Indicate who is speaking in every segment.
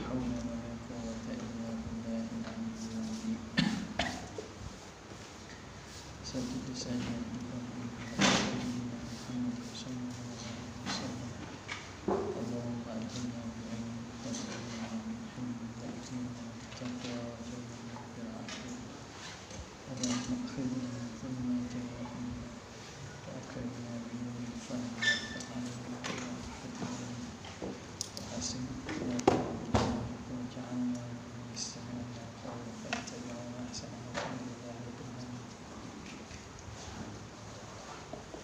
Speaker 1: حول ولا قوة إلا بالله العلي العظيم. سدد لساني محمد صلى الله عليه وسلم. اللهم أجرنا بعلم وارزقنا بالحلم وأتنا بالتقوى وجعلنا بالعافية. اللهم أخذنا ثم جاءنا وأكرمنا بنور الفهم والفهم والفتن وحسن أخلاقنا وجعلنا من استمعنا القول فاتبعنا أحسنه الحمد لله رب العالمين.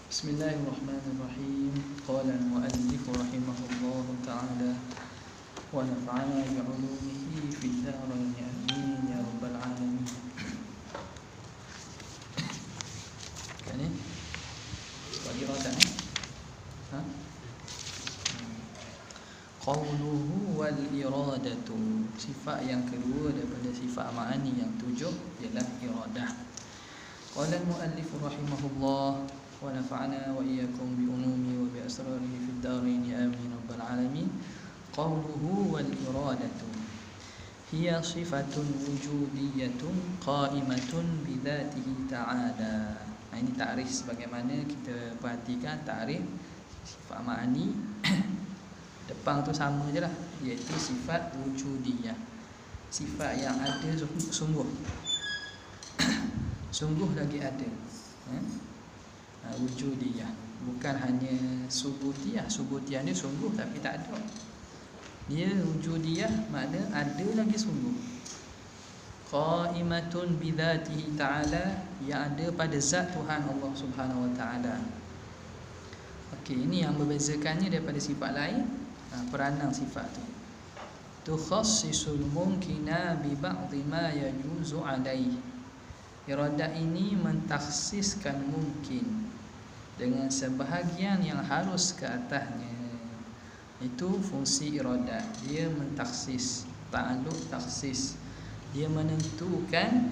Speaker 1: بسم الله الرحمن الرحيم. قال المؤلف رحمه الله تعالى ونفعنا بعلومه في الدارين آمين يا رب العالمين. Ini bagi roda Qawluhu wal iradatu. Sifat yang kedua daripada sifat ma'ani yang tujuh ialah iradah. Qala al-muallif rahimahullah wa nafa'ana wa iyyakum bi ulumi wa bi asrarihi fid dharain amin rabbal alamin. Qawluhu wal iradatu hiya sifatun wujudiyatun qa'imatun bi dzatihi ta'ala. Ini takrif sebagaimana kita perhatikan takrif sifat ma'ani depan tu sama je lah, iaitu sifat wujudiyah, sifat yang ada sungguh sungguh lagi ada. Wujudiyah bukan hanya subutiyah. Subutiyah ni sungguh tapi tak ada. Dia wujudiyah makna ada lagi sungguh. Qa'imatun bidzatihi ta'ala, yang ada pada zat Tuhan Allah Subhanahu wa ta'ala. Okey, ini yang membezakannya daripada sifat lain. Peranan sifat tu tukhassisul mumkina bi ba'dhi ma yajuzu alaihi. Iradah ini mentakhsiskan mungkin dengan sebahagian yang harus ke atasnya. Itu fungsi iradah. Dia mentakhsis, ta'alluq takhsis. Dia menentukan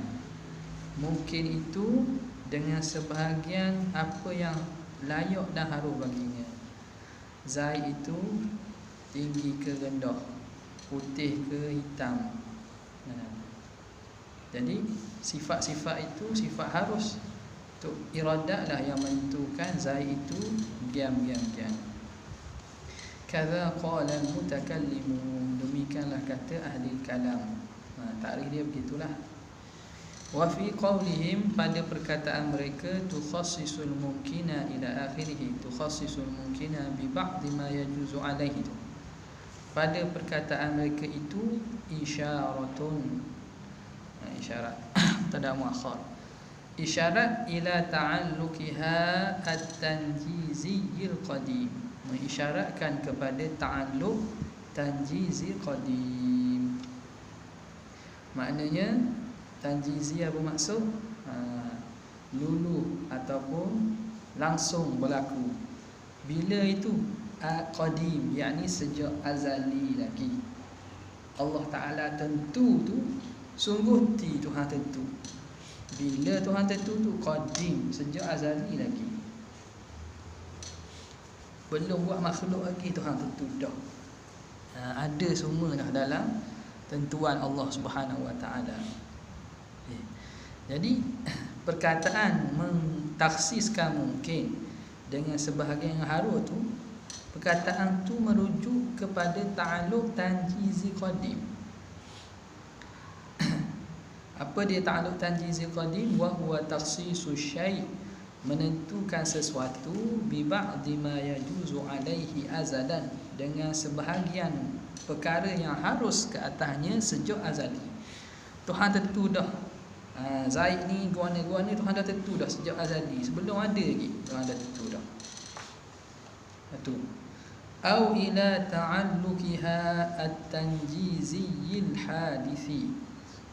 Speaker 1: mungkin itu dengan sebahagian apa yang layak dan harus baginya. Zaid itu tinggi ke rendah, putih ke hitam. Jadi sifat-sifat itu sifat harus. Untuk iradah lah yang menentukan Zaid itu giam. Kadza qala al-mutakallimun, demikianlah kata ahli kalam. Takrif dia begitulah. Wa fi qawlihim, pada perkataan mereka, tukhassisul mumkina ila akhirih, tukhassisul mumkina bi ba'dhi ma yajuzu alaihi. Pada perkataan mereka itu isyaratun, isyarat tada muakhar, isyarat ila ta'alluqiha at-tanjiziyil qadim, mengisyaratkan kepada ta'alluq tanjizi qadim. Maknanya tanjizi apa maksud? Lulu ataupun langsung berlaku. Bila itu? Qadim, yakni sejak azali lagi. Allah Ta'ala tentu tu sungguh ti Tuhan tentu. Bila Tuhan tentu tu qadim, sejak azali lagi. Belum buat makhluk lagi Tuhan tentu dah. Ada semua dah dalam tentuan Allah Subhanahu wa ta'ala. Jadi perkataan mentakhsiskan mungkin dengan sebahagian yang harus tu, perkataan tu merujuk kepada ta'alluq tanjizi qadim. Apa dia ta'alluq tanjizi qadim? Wa huwa takhsisu syai', menentukan sesuatu bi ba'dhi ma yajuzu alaihi azalan, dengan sebahagian perkara yang harus ke atasnya sejak azali. Tuhan tentu dah. Zaid ni gua ni Tuhan dah tentu dah sejak azali. Sebelum ada lagi Tuhan dah tentu dah. Itu. Au ila ta'alluqiha at-tanjiziyil hadithi,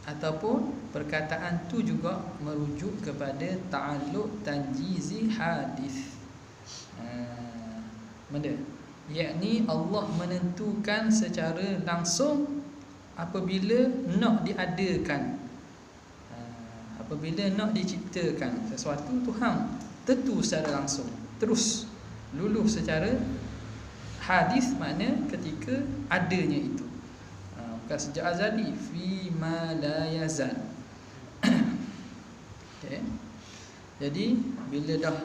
Speaker 1: ataupun perkataan tu juga merujuk kepada ta'alluq tanjizi hadis. Benda yakni Allah menentukan secara langsung apabila nak diadakan, apabila nak diciptakan sesuatu, Tuhan tentu secara langsung, terus luluh secara hadis, makna ketika adanya itu. akan sejak azali, fi ma la yazal. Okay. Jadi bila dah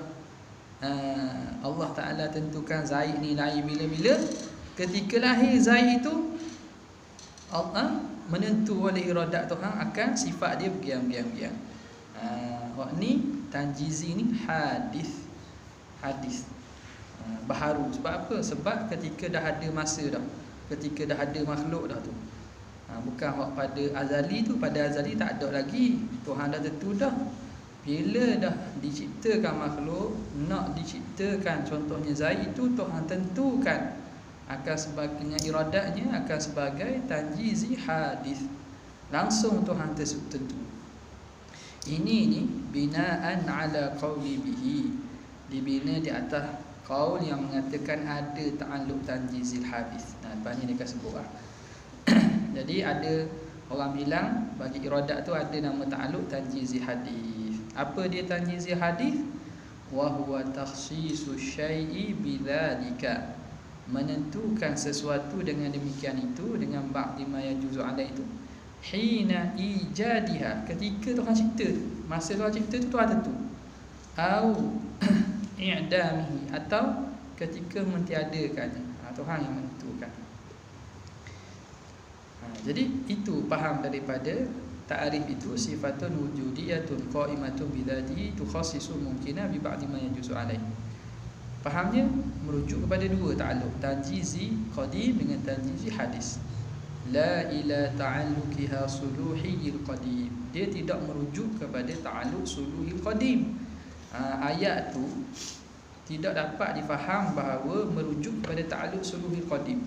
Speaker 1: Allah Ta'ala tentukan Zaid ni lahir bila-bila, ketika lahir Zaid itu Allah menentu oleh iradat Tuhan akan sifat dia bergiam-giam. Wak ni tanjizi ni hadis baharu. Sebab apa? Sebab ketika dah ada masa dah, ketika dah ada makhluk dah tu. Bukan hak pada azali tu, pada azali tak ada lagi, Tuhan dah tentu dah. Bila dah diciptakan makhluk, nak diciptakan contohnya Zaid itu, Tuhan tentukan akan sebagainya, iradatnya akan sebagai tanjizi hadis. Langsung Tuhan tentu. Ini ni binaan ala qawli bihi, dibina di atas qaul yang mengatakan ada ta'alluq tanjizil hadis. Lepas ni dia akan sebut lah. Jadi ada orang bilang bagi iradat tu ada nama ta'alluq tanjizi hadis. Apa dia tanjizi hadis? Wa huwa takhsisu syai'i bidzalika, menentukan sesuatu dengan demikian itu, dengan ba'di ma yajuzu alaihi itu, hina ijadiha, ketika Tuhan cipta tu, masa Tuhan cipta tu Tuhan tentu, au i'damihi, atau ketika mentiadakannya, Tuhan yang menentukan. Jadi itu faham daripada ta'rif itu, sifatun wujudiyatun qa'imatun bidzatihi tukhassisu mumkina bi ba'di ma yajuzu alaihi. Fahamnya merujuk kepada dua ta'alluq, tanjizi qadim dengan tanjizi hadis. La ila ta'alluqiha suluhil qadim, dia tidak merujuk kepada ta'alluq suluhil qadim. Ayat tu tidak dapat difaham bahawa merujuk kepada ta'alluq suluhil qadim.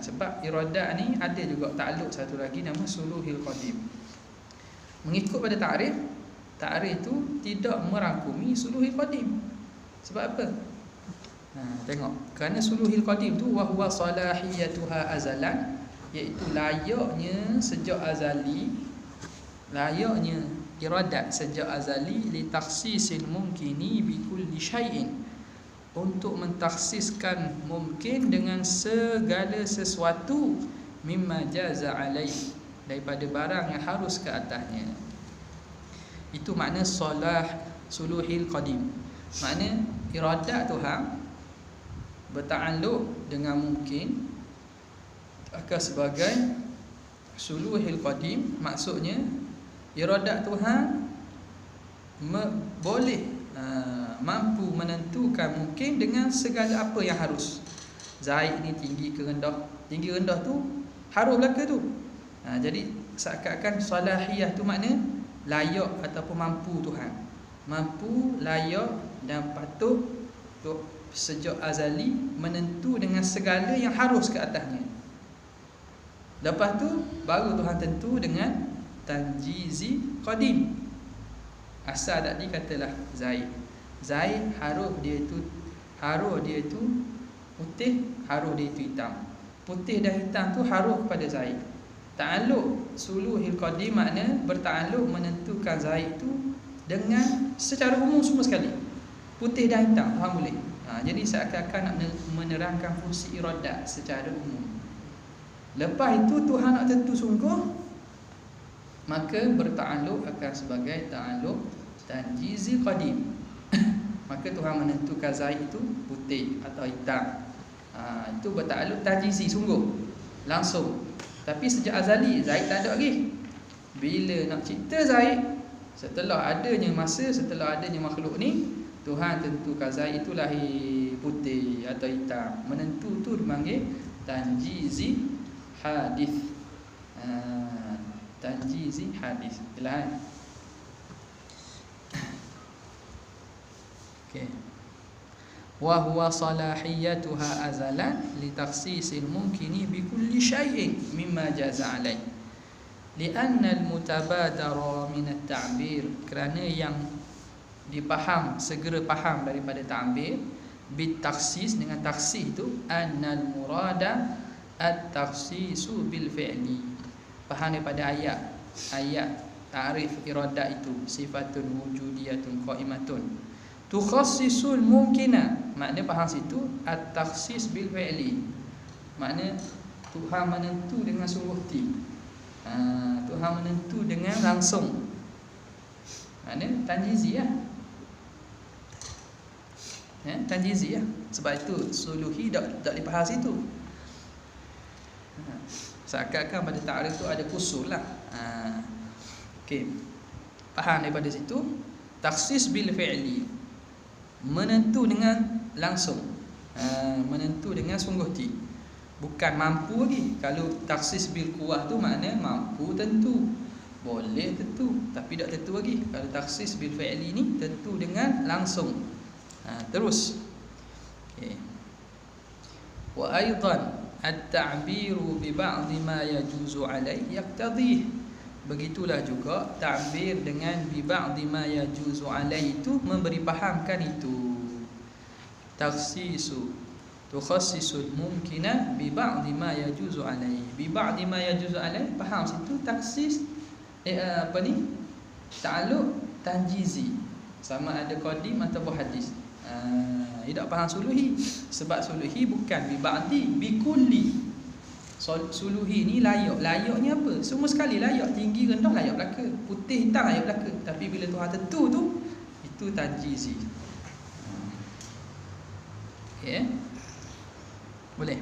Speaker 1: Sebab iradat ni ada juga ta'alluq satu lagi nama suluhil qadim. Mengikut pada ta'rif, ta'rif tu tidak merangkumi suluhil qadim. Sebab apa? Tengok, kerana suluhil qadim tu wa huwa salahiyatuha azalan, iaitu layaknya sejak azali, layaknya iradat sejak azali li takhsisil mumkini bi kulli syai'in, untuk mentakhsiskan mungkin dengan segala sesuatu, mimma jaza alaih, daripada barang yang harus ke atasnya. Itu makna salah suluhil qadim. Makna iradat Tuhan berta'alluq dengan mungkin akan sebagai suluhil qadim. Maksudnya iradat Tuhan boleh mampu menentukan mungkin dengan segala apa yang harus. Zaid ni tinggi ke rendah, tinggi rendah tu harus belaka tu. Jadi seakan-akan salahiyah tu makna layak ataupun mampu Tuhan, mampu, layak dan patut untuk sejak azali menentu dengan segala yang harus ke atasnya. Lepas tu baru Tuhan tentu dengan tanjizi qadim. Asal tadi katalah Zaid haruf dia tu putih, haruf dia tu hitam. Putih dan hitam tu haruf kepada Zaid. Ta'alluq suluhil qadim makna berta'alluq menentukan Zaid tu dengan secara umum semua sekali. Putih dan hitam Tuhan boleh. Jadi seakan-akan nak menerangkan fungsi iradat secara umum. Lepas itu Tuhan nak tentu sungguh, maka berta'alluq akan sebagai ta'alluq tanjizi qadim. Maka Tuhan menentukan Zaid itu putih atau hitam. Itu berta'alluq tanjizi sungguh, langsung. Tapi sejak azali Zaid tak ada lagi. Bila nak cipta Zaid, setelah adanya masa, setelah adanya makhluk ni, Tuhan tentukan Zaid itu lahir putih atau hitam. Menentu tu dipanggil tanjizi hadis. Tanjizi hadis. Jelas? Okey. Wa huwa salahiyatuha azalan li takhsisil mumkini bi kulli syai'in mimma jaza alai. Lianna al-mutabadara min at-ta'bir, kerana yang dipaham, segera faham daripada ta'bir, bit takhsis, dengan takhsis itu, annal murada at-takhsisu bil fi'li. Faham daripada ayat ta'rif iradat itu, sifatun wujudiyatun qa'imatun tukhassisul mumkina. Makna faham situ at-takhsis bil fi'li, makna Tuhan menentu dengan sungguh hati. Tuhan menentu dengan langsung. Ini tanjizi lah. Tanjizi lah. Sebab itu suluhi tak dipahas itu. Seakan-akan pada ta'rif tu ada kusul lah. Okey. Faham daripada situ. Takhsis bil fi'li, menentu dengan langsung. Menentu dengan sungguh hati. Bukan mampu lagi. Kalau takhsis bil quwah tu makna mampu tentu, boleh tentu, tapi tak tentu lagi. Kalau takhsis bil fi'li ni tentu dengan langsung. Terus. Okay. Wa aidan at-ta'biru bi ba'd ma yajuzu alaihi yaqtadih. Begitulah juga ta'bir dengan bi ba'd ma yajuzu alaihi itu memberi fahamkan itu. Takhsisu tukhassisul mumkina bi ba'd ma yajuzu alaihi. Bi ba'd ma yajuzu alaihi, faham situ takhsis ta'alluq tanjizi, sama ada qadim atau hadis. Tidak faham suluhi. Sebab suluhi bukan bi ba'di, bi kulli. Suluhi ni layak. Layaknya apa? Semua sekali layak. Tinggi rendah layak belaka, putih hitam layak belaka. Tapi bila Tuhan tentu tu, itu tanjizi. Okay. Boleh.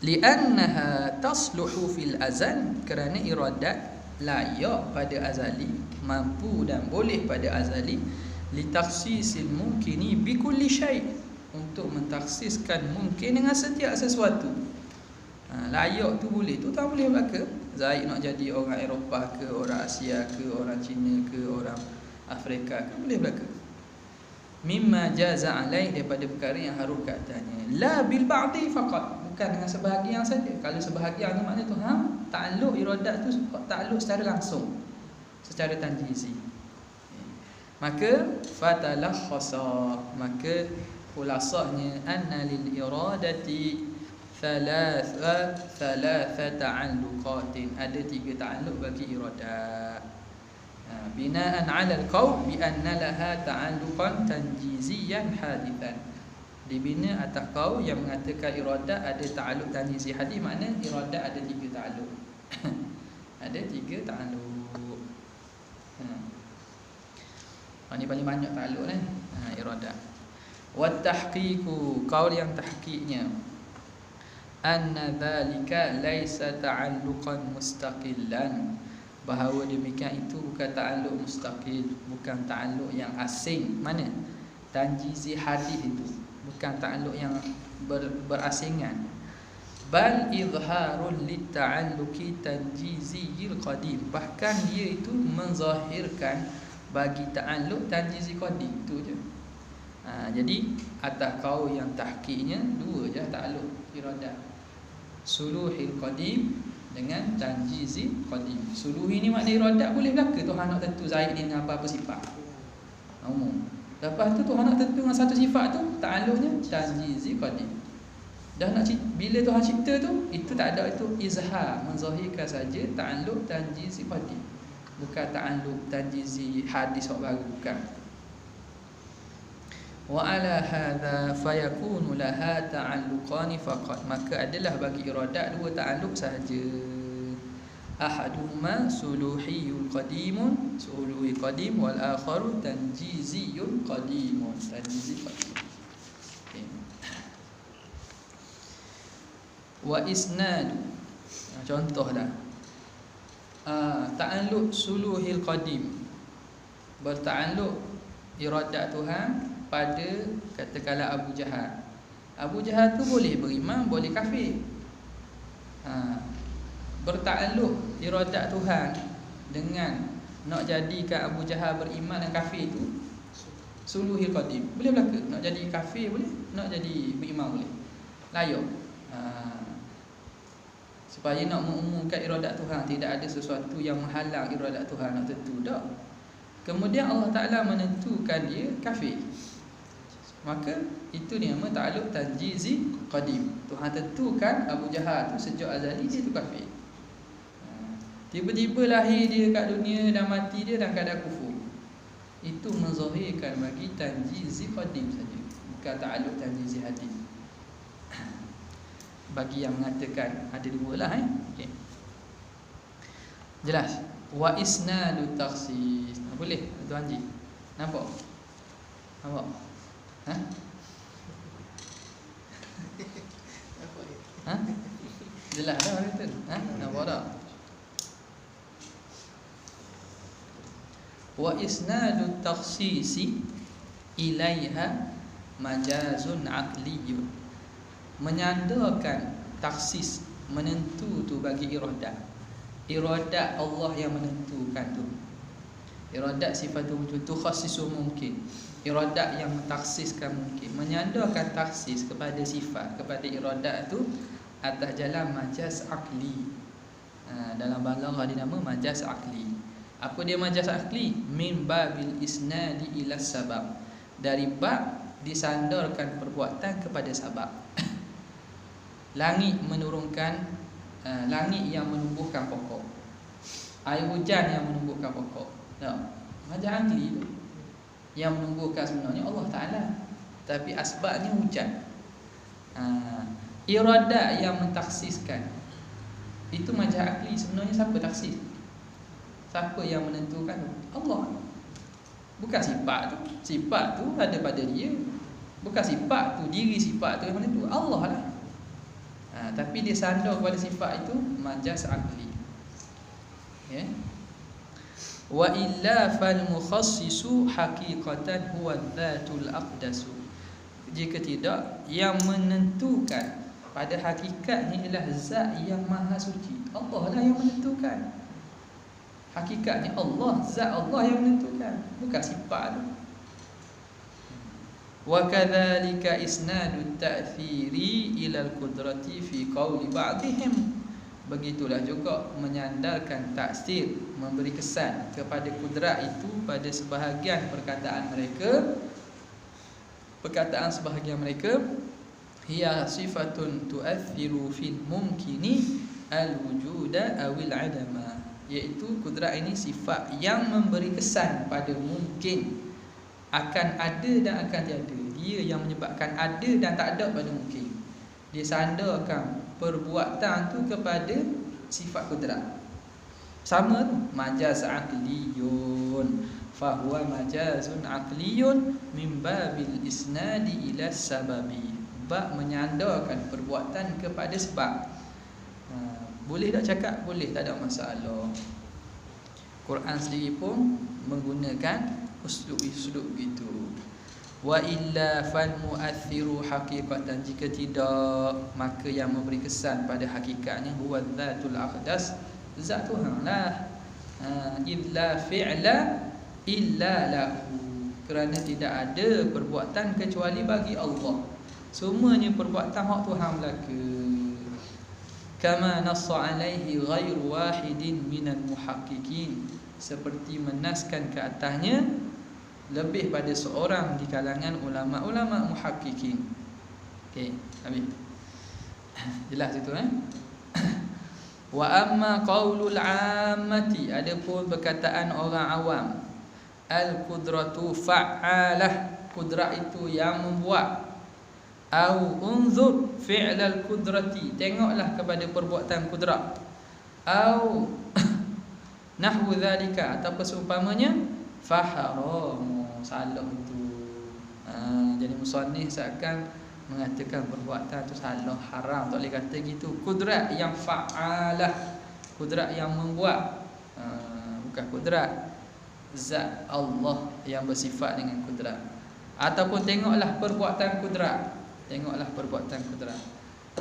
Speaker 1: Li'annaha tasluhu fil azal, kerana iradat layak pada azali, mampu dan boleh pada azali. Litakhsisil mungkini bi kulli syai', untuk mentaksiskan mungkin dengan setiap sesuatu. Layak tu boleh, tu tak boleh belaka. Zaid nak jadi orang Eropah ke, orang Asia ke, orang Cina ke, orang Afrika ke, boleh belaka. Mimma jaza alaih, daripada perkara yang harum ke atasnya. La bil ba'di faqat, bukan dengan sebahagian saja. Kalau sebahagian tu makna tu ta'alluq iradat tu ta'alluq secara langsung, secara tanjizi. Maka fatalakhasa, maka khulasahnya anna lil iradati thalatha ta'alluqatin, ada 3 ta'alluq bagi iradat. Binaan 'ala al-qaul bi anna laha ta'alluqan tanjiziyan hadithan, dibina atas qaul yang mengatakan iradat ada ta'alluq tanjizi hadis. Makna iradat ada 3 ta'alluq. Ada 3 ta'alluq. Ini paling banyak ta'alluq ni, iradat. Wa tahqiqu, qaul yang tahqiqnya, anna dhalika laisa ta'alluqan mustaqillan, bahawa demikian itu bukan ta'alluq mustaqil, bukan ta'alluq yang asing. Mana? Tanjizi hadis itu bukan ta'alluq yang berasingan. Bal izharun lit ta'alluqi tanjiziyil qadim, bahkan dia itu menzahirkan bagi ta'alluq tanjizi qadim tu je. Jadi atas kau yang tahqiqnya 2 je ta'alluq iradat, suluhil qadim dengan tanjizi qadim. Suluhi ni makna iradat boleh belaka. Tuhan nak tentu Zaid ni dengan apa-apa sifat umum. Lepas tu Tuhan nak tentu dengan satu sifat tu, ta'alluqnya tanjizi qadim. Dah nak bila Tuhan cipta tu, itu tak ada, itu izhar, menzahirkan saja ta'alluq tanjizi qadim, bukan ta'alluq tanjizi hadis baru, bukan. Wa ala hadha fayakunu laha ta'alluqani faqat, maka adalah bagi iradat 2 ta'alluq sahaja. Ahaduhuma suluhiyul qadimun, suluhi qadim, wal akharu tanjiziyul qadimun, tanjizi qadim. Okay. Wa isnadu, contohlah ta'alluq suluhil qadim, berta'alluq iradat Tuhan pada katakanlah Abu Jahal. Abu Jahal tu boleh beriman, boleh kafir. Berta'alluq iradat Tuhan dengan nak jadikan Abu Jahal beriman dan kafir tu suluhil qadim, boleh belaka. Nak jadi kafir boleh, nak jadi beriman boleh, layak. Supaya nak mengumumkan iradat Tuhan, tidak ada sesuatu yang menghalang iradat Tuhan nak tentu dah. Kemudian Allah Ta'ala menentukan dia kafir, maka itu dia nama ta'alluq tanjizi qadim. Tuhan tentukan Abu Jahal tu sejak azali dia tu kafir. Tiba-tiba lahir dia kat dunia dan mati dia dalam keadaan kufur. Itu menzahirkan bagi tanjizi qadim saja, bukan ta'alluq tanjizi hadis. bagi yang mengatakan ada dua lah okey. Jelas. Wa isnadu takhsis. Boleh Tuan Haji? Nampak? Nampak? Ha? Ha? Jelas dah betul. Ha? Nampak tak? Wa isnadu takhsisi ilaiha majazun aqliyun. Menyandarkan taksis menentu tu bagi iradat. Iradat Allah yang menentukan tu. Iradat sifatul wujud tu khassisu mungkin. Iradat yang mentaksiskan mungkin. Menyandarkan taksis kepada sifat, kepada iradat tu atas jalan majaz aqli. Dalam balaghah dinama majaz aqli. Apa dia majaz aqli? Min babil isnadi ila sabab. Dari bab disandarkan perbuatan kepada sebab. Langit menurunkan langit yang menumbuhkan pokok, air hujan yang menumbuhkan pokok. Tak, majaz aqli tu yang menumbuhkan sebenarnya Allah Ta'ala, tapi asbabnya hujan. Iradat yang mentaksiskan itu majaz aqli. Sebenarnya siapa taksis? Siapa yang menentukan? Allah. Bukan sifat tu. Sifat tu ada pada dia. Bukan sifat tu, diri sifat tu yang menentu. Allah lah. Tapi dia sandar kepada sifat itu majaz aqli. Ya. Wa illa fal mukhassisu haqiqatan huwa dzatul aqdasu. Jika tidak, yang menentukan pada hakikatnya ialah zat yang maha suci. Allah lah yang menentukan. Hakikatnya Allah, zat Allah yang menentukan, bukan sifat tu. Wa kadzalika isnadu ta'thiri ila al-qudrati fi qawli ba'dihim. Begitulah juga menyandarkan taksir, memberi kesan kepada kudrat itu pada sebahagian perkataan mereka. Perkataan sebahagian mereka, hiya sifatun tu'athiru fil mumkini al-wujuda awil adama. Iaitu kudrat ini sifat yang memberi kesan pada mungkin, akan ada dan akan tiada. Dia yang menyebabkan ada dan tak ada pada mungkin. Dia sandarkan perbuatan tu kepada sifat kudrat. Sama tu, majaz aqliyun, fahuwa majazun aqliyun min babil isnadi ila sababi. Bab menyandarkan perbuatan kepada sebab. Boleh tak cakap? Boleh, tak ada masalah. Quran sendiri pun menggunakan uslub gitu. Wa illa fal mu'athiru haqiqatan. Jika tidak, maka yang memberi kesan pada hakikatnya huwa dzatul aqdas, zat Tuhan lah. Illa fi'la illa lahu. Kerana tidak ada perbuatan kecuali bagi Allah. Semuanya perbuatan hak Tuhan belaka. Kama nassa alaihi ghairu wahidin minal muhaqqiqin. Seperti menaskan ke atasnya lebih pada seorang di kalangan ulama-ulama muhaqqiqin. Okey, habis. Jelas itu Wa amma qaulul ammati, adapun perkataan orang awam, al-qudratu fa'alah, kudrat itu yang membuat. Au unzur fi'lal qudrati, tengoklah kepada perbuatan kudrat. Au nahwu dzalika, atau seumpamanya, faharam, salah itu. Jadi musannif seakan mengatakan perbuatan itu salah, haram, tak boleh kata gitu. Kudrat yang fa'alah, kudrat yang membuat, bukan kudrat zat Allah yang bersifat dengan kudrat. Ataupun tengoklah perbuatan kudrat, tengoklah perbuatan kudrat,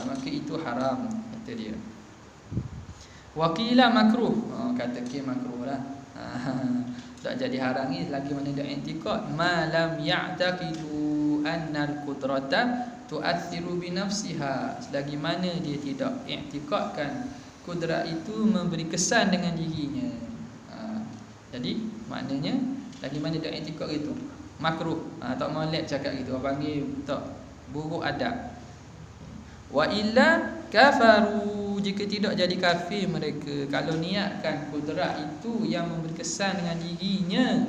Speaker 1: maka itu haram, kata dia. Wakila makruh, kata ke makruh lah. Tak jadi haram ni lagi mana dia i'tiqad. Ma lam ya'taqidu anna al-qudrata tu'athiru bi nafsiha, selagi mana dia tidak i'tiqadkan kudrat itu memberi kesan dengan dirinya. Jadi maknanya lagi mana dia i'tiqad itu makruh. Tak molek cakap gitu, orang panggil tak buruk adab. Wa illa kafaru, jika tidak jadi kafir mereka. Kalau niatkan kudrat itu yang memberi kesan dengan dirinya,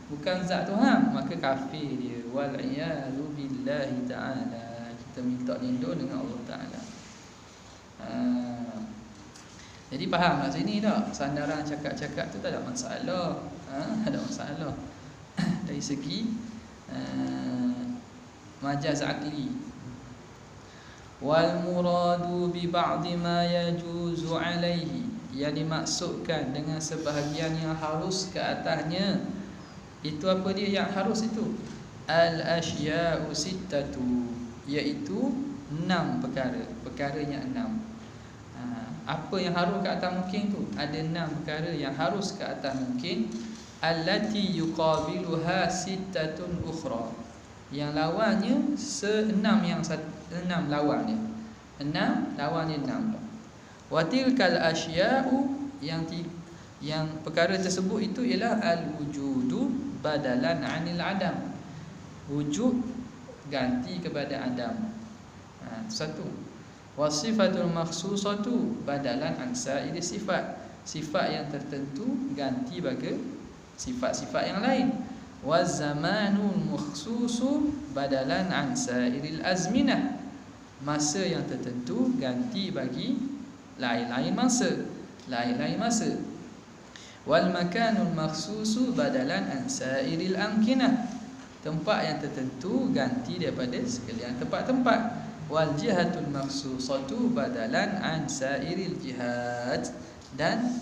Speaker 1: bukan zat Tuhan, maka kafir dia. Wal iyadu billahi ta'ala. Kita minta lindung dengan Allah Ta'ala. Jadi faham kat sini tak? Sandaran cakap-cakap tu tak ada masalah. Tak ada masalah. Dari segi majaz akli. Wal muradu bi ba'di ma yajuzu alaihi, yang dimaksudkan dengan sebahagian yang harus ke atasnya. Itu apa dia yang harus itu? Al asya'u sittatu, iaitu 6 perkara. Perkaranya 6. Apa yang harus ke atas mungkin tu? Ada 6 perkara yang harus ke atas mungkin. Allati yuqabiluha sittatun ukhra, yang lawannya 6 lawan dia. 6 lawan dia 6. Wa tilkal asya'u, yang perkara tersebut itu ialah al-wujudu badalan 'anil adam. Wujud ganti kepada adam. Satu. Wasifatul makhsusatu badalan an sa'iri sifat. Sifat yang tertentu ganti bagi sifat-sifat yang lain. Wazamanul makhsusu badalan an sa'iril azminah. Masa yang tertentu ganti bagi lain-lain masa. Wal makanul makhsusu badalan an sa'iril amkinah. Tempat yang tertentu ganti daripada sekalian tempat-tempat. Wal jihatul makhsusatu badalan an sairil jihad, dan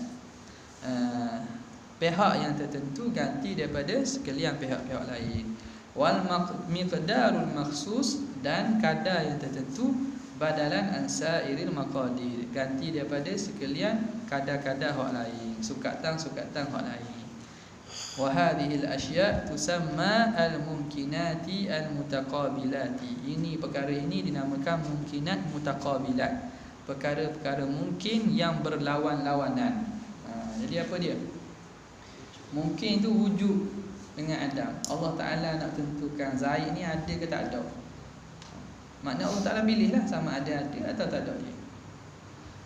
Speaker 1: pihak yang tertentu ganti daripada sekalian pihak-pihak lain. Wal miqdarul makhsus, dan kadar yang tertentu badalan an sairil maqadir, ganti daripada sekalian kadar-kadar hak lain, sukatan hak lain. Wa hadhil asya' tusamma al-mumkinati al-mutaqabilati. Ini perkara ini dinamakan mumkinat mutaqabilat. Perkara-perkara mungkin yang berlawan-lawanan. Jadi apa dia? Mungkin itu wujud dengan adam. Allah Ta'ala nak tentukan Zaid ni ada ke tak ada. Maknanya Allah Ta'ala pilihlah sama ada atau tak ada dia.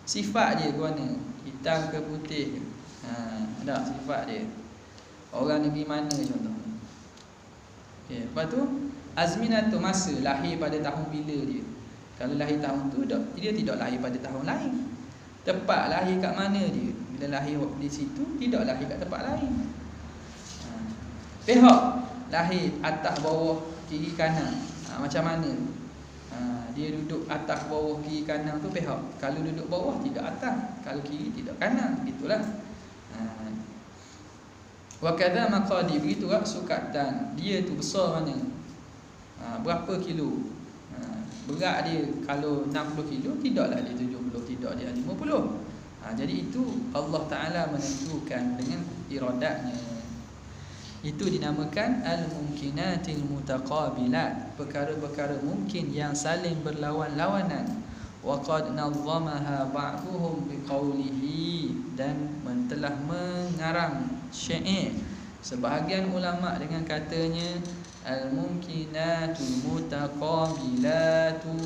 Speaker 1: Sifat dia ke mana? Hitam ke putih ke? Ada sifat dia. Orang negeri mana contoh. Lepas tu azminah tu, masa lahir pada tahun bila dia. Kalau lahir tahun tu, dia tidak lahir pada tahun lain. Tempat lahir kat mana dia. Bila lahir di situ, tidak lahir kat tempat lain. Pihak lahir atas bawah kiri kanan, macam mana. Dia duduk atas bawah kiri kanan tu pihak. Kalau duduk bawah tidak atas, kalau kiri tidak kanan. Itulah. Wa kadza maqadi, begitu juga sukatan. Dia tu besar mana? Berapa kilo? Berat dia kalau 60 kilo, tidaklah dia 70, tidak dia 50. Jadi itu Allah Ta'ala menentukan dengan iradatnya. Itu dinamakan al-mumkinatil mutaqabilat, perkara-perkara mungkin yang saling berlawan-lawanan. Wa qad nazzamaha ba'duhum biqaulihi, dan telah mengarang syair sebahagian ulama dengan katanya al-mumkinatul mutaqabilatu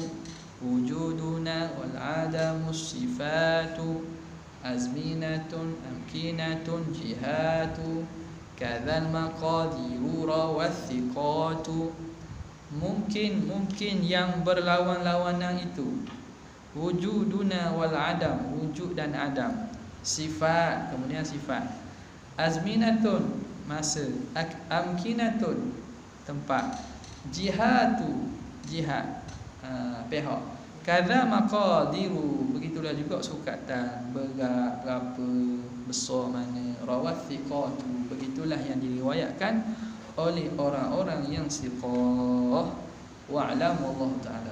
Speaker 1: wujuduna wal adamus sifatu azminatun amkinatun jihatu kadzal maqadiru rawathiqatu. Mungkin yang berlawan-lawanan itu wujuduna wal adam, wujud dan adam, sifat, kemudian sifat, azminatun, masa, amkinatun, tempat, jihatu, jihad, pihak, kadza maqadiru, begitulah juga sukatan, berat berapa, besar mana, rawathiqatu, begitulah yang diriwayatkan oleh orang-orang yang siqah. Wa'lam wallahu ta'ala